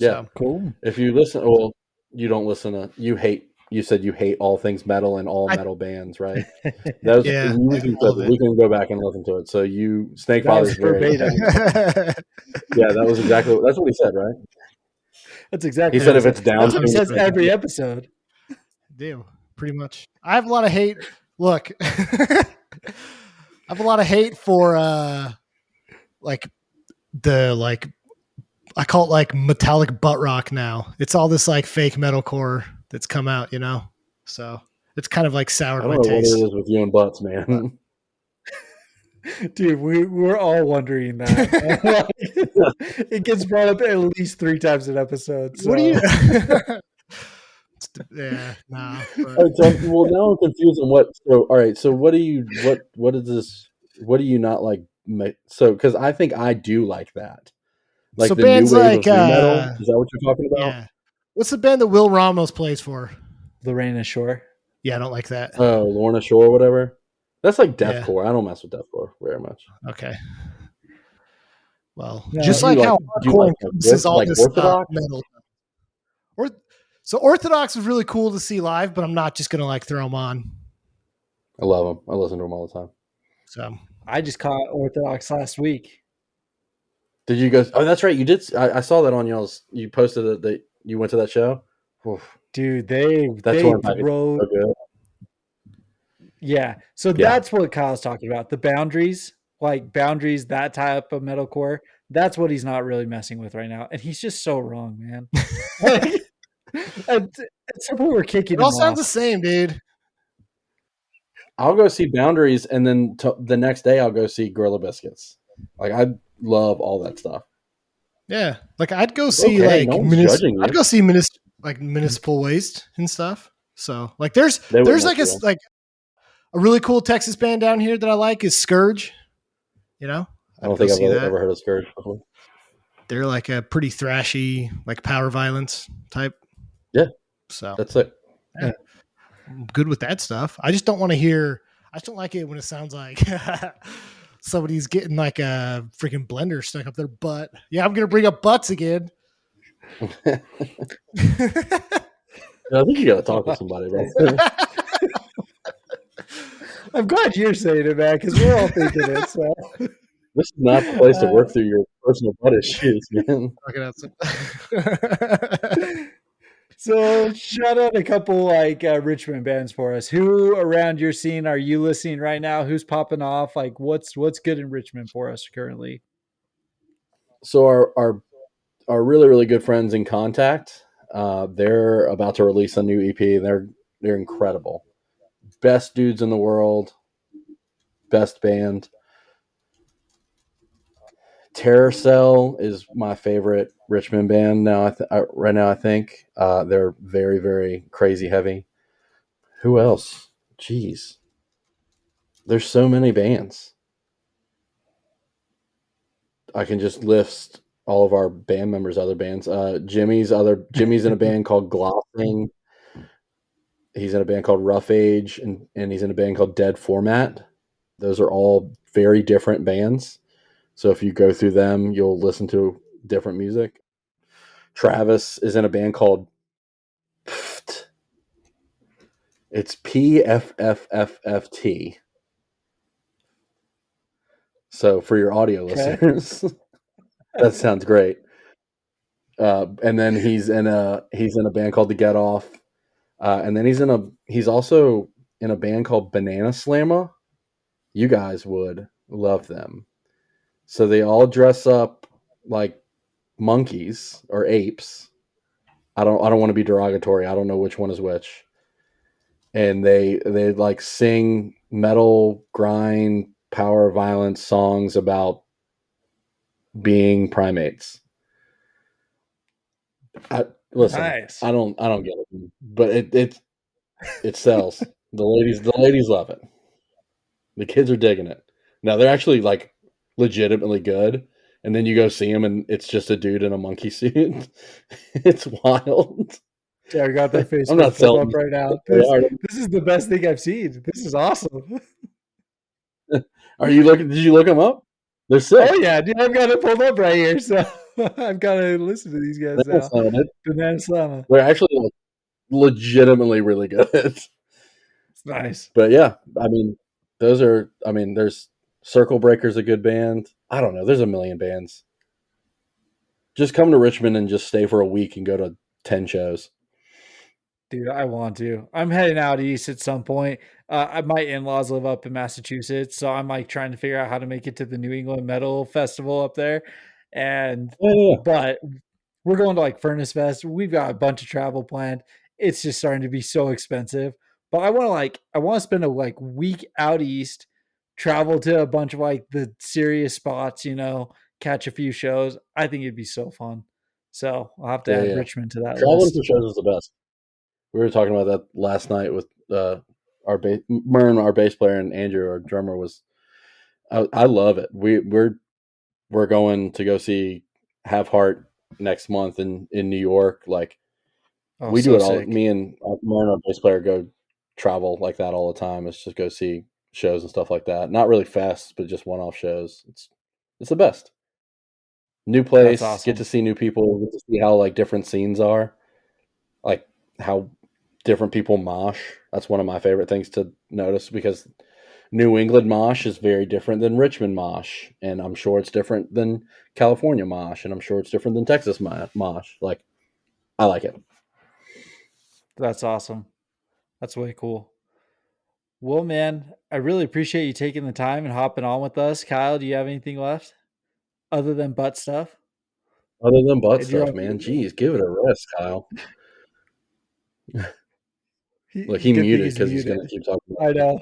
Yeah. So, Cool. If you listen, well, you don't listen to. You said you hate all things metal and all I metal bands, right? That was yeah, all of we it. can go back and listen to it. So Snake That was Father's very verbatim. yeah. That was that's what he said, right? That's exactly He what said he if said. it's down That's what he to says every episode. Do pretty much. I have a lot of hate. Look, I have a lot of hate for like I call it like metallic butt rock now. It's all this like fake metalcore that's come out, So it's kind of like I soured don't my know what taste. it is with you and butts, man. But, Dude, we're all wondering that. It gets brought up at least 3 times an episode. So. what do you? Yeah, nah. But. All right, so well, now I'm confused on what. So, all right, so what is this? What do you not like? So, because I think I do like that, like So the new bands wave like of new metal. Is that what you're talking about? yeah. What's the band that Will Ramos plays for? Lorena Shore. Yeah, I don't like that. Oh, Lorna Shore, whatever. That's like Yeah. deathcore. I don't mess with deathcore very much. Okay. Well, No, just Do like you how do you hardcore like encompasses all like this Orthodox? metal. So Orthodox was really cool to see live, but I'm not just gonna like throw them on. I love them. I listen to them all the time. So I just caught Orthodox last week. Did you guys? Oh, that's right. You did. I saw that on y'all's. You posted that you went to that show. Oof. Dude, they wrote. wrote. So good. Yeah. So that's what Kyle's talking about. The boundaries, that type of metalcore. That's what he's not really messing with right now. And he's just so wrong, man. At some point we're kicking it all him sounds off. the same, dude. I'll go see Boundaries, and then the next day I'll go see Gorilla Biscuits. Like I love all that stuff. Yeah, like I'd go see Okay, no one's judging you. I'd go see Municipal Waste and stuff. So like there's like a really cool Texas band down here that I like is Scourge. I don't think I've ever heard of Scourge before. They're like a pretty thrashy, like power violence type. Yeah. So that's it. Yeah. I'm good with that stuff. I just don't want to hear. I just don't like it when it sounds like somebody's getting like a freaking blender stuck up their butt. Yeah, I'm gonna bring up butts again. I think you got to talk to somebody, right? I'm glad you're saying it, man, because we're all thinking it. So. This is not the place to work through your personal butt issues, man. So shout out a couple like Richmond bands for us. Who around your scene are you listening right now? Who's popping off? Like what's good in Richmond for us currently? So our really, really good friends in Contact, they're about to release a new EP. They're incredible. Best dudes in the world. Best band. Terror Cell is my favorite Richmond band now. Right now, I think they're very, very crazy heavy. Who else? Jeez, there's so many bands. I can just list all of our band members' other bands. Jimmy's in a band called Glossing. He's in a band called Rough Age, and he's in a band called Dead Format. Those are all very different bands. So if you go through them, you'll listen to different music. Travis is in a band called PFFT. It's PFFFFT. So for your audio listeners, that sounds great. And then he's in a band called The Get Off. And then he's also in a band called Banana Slammer. You guys would love them. So they all dress up like monkeys or apes. I don't want to be derogatory. I don't know which one is which. And they like sing metal, grind, power, violence songs about being primates. Listen, nice. I don't get it, but it sells. The ladies love it. The kids are digging it. Now they're actually like legitimately good. And then you go see him, and it's just a dude in a monkey suit. It's wild. Yeah, I got their I'm not Facebook pulled selling up right now. very hard. This is the best thing I've seen. This is awesome. Are you looking? Did you look them up? They're sick. Oh yeah, dude, I've got it pulled up right here, so I've got to listen to these guys Banana now. Slammer, dude. Banana Slammer. They're actually like, legitimately really good. It's nice. But yeah, I mean, those are. I mean, there's Circle Breaker's a good band. I don't know. There's a million bands. Just come to Richmond and just stay for a week and go to 10 shows. Dude, I want to. I'm heading out east at some point. My in-laws live up in Massachusetts, so I'm like trying to figure out how to make it to the New England Metal Festival up there. And Yeah. but we're going to like Furnace Fest. We've got a bunch of travel planned. It's just starting to be so expensive. But I want to spend a like week out east, travel to a bunch of like the serious spots, catch a few shows. I think it'd be so fun. So I'll have to add Richmond to that Traveling list. for shows is the best. We were talking about that last night with Mern, our bass player, and Andrew, our drummer. I love it. We're going to go see Have Heart next month in New York. Like we do it all. Sick. Me and Mern, our bass player, go travel like that all the time. It's just go see shows and stuff like that. Not really fests, but just one-off shows. It's the best. New place, awesome. Get to see new people, get to see how like different scenes are, like how different people mosh. That's one of my favorite things to notice because New England mosh is very different than Richmond mosh, and I'm sure it's different than California mosh, and I'm sure it's different than Texas mosh. Like, I like it. That's awesome. That's way cool. Well, man, I really appreciate you taking the time and hopping on with us. Kyle, do you have anything left other than butt stuff? Other than butt stuff, man. Jeez, give it a rest, Kyle. Look, he muted because he's going to keep talking about I know.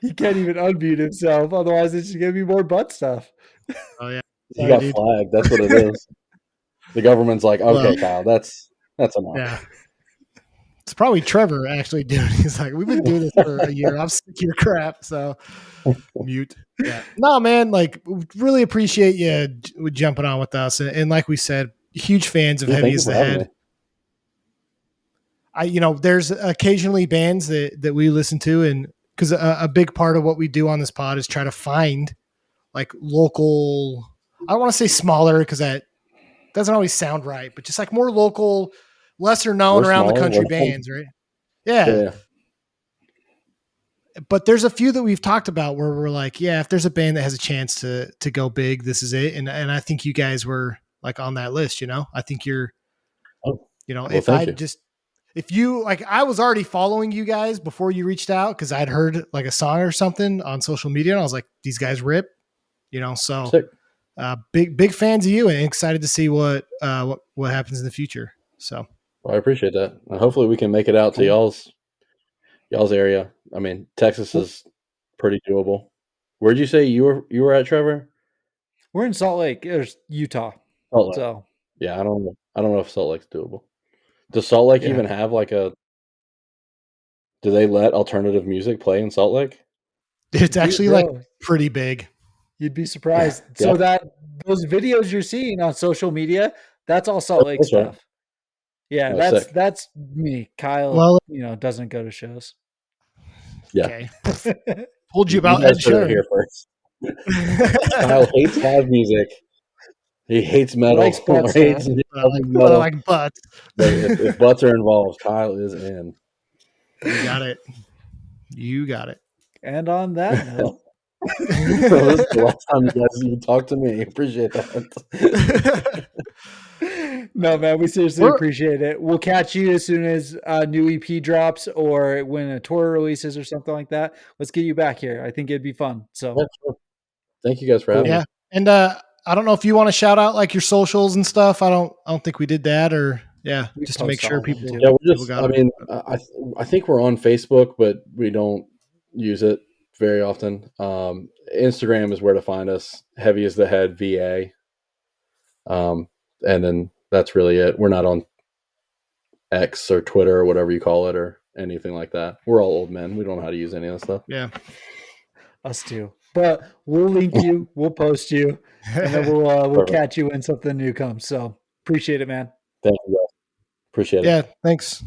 He can't even unmute himself. Otherwise, it's going to be more butt stuff. Oh, yeah. He got flagged. That's what it is. The government's like, okay, Kyle, that's enough. Yeah. It's probably Trevor actually doing it. He's like, we've been doing this for a year. I'm sick of your crap. So mute. Yeah. No, man, like really appreciate you jumping on with us. And like we said, huge fans of Heavy as the Head. There's occasionally bands that we listen to, and because a big part of what we do on this pod is try to find like local, I don't want to say smaller because that doesn't always sound right, but just like more local, lesser known around the country bands, right? Yeah. But there's a few that we've talked about where we're like, yeah, if there's a band that has a chance to go big, this is it. And I think you guys were like on that list, I think you're, if you like, I was already following you guys before you reached out because I'd heard like a song or something on social media, and I was like, these guys rip, so big fans of you and excited to see what happens in the future. So well, I appreciate that. And hopefully we can make it out to y'all's area. I mean, Texas is pretty doable. Where'd you say you were at, Trevor? We're in Salt Lake. There's Utah. Salt Lake. So yeah, I don't know if Salt Lake's doable. Does Salt Lake even have do they let alternative music play in Salt Lake? It's actually like pretty big. You'd be surprised. Yeah. So those videos you're seeing on social media, that's all Salt Lake stuff. Right. Yeah, that's me. Kyle, doesn't go to shows. Yeah. Okay. Told you about Ed Sheeran here first. Kyle hates live music. He hates metal. Likes butts, I like butts. If butts are involved, Kyle is in. You got it. And on that note, this is the last time you talk to me. Appreciate that. No, man, we seriously appreciate it. We'll catch you as soon as a new EP drops or when a tour releases or something like that. Let's get you back here. I think it'd be fun. So thank you guys for having me. And I don't know if you want to shout out like your socials and stuff. I don't think we did that, or just to make sure people. Yeah, I think we're on Facebook, but we don't use it very often. Instagram is where to find us. Heavy as the Head VA. And then that's really it. We're not on X or Twitter or whatever you call it or anything like that. We're all old men. We don't know how to use any of that stuff. Yeah. Us too. But we'll link you. We'll post you. And then we'll catch you when something new comes. So appreciate it, man. Thank you, guys. Appreciate it. Yeah, thanks.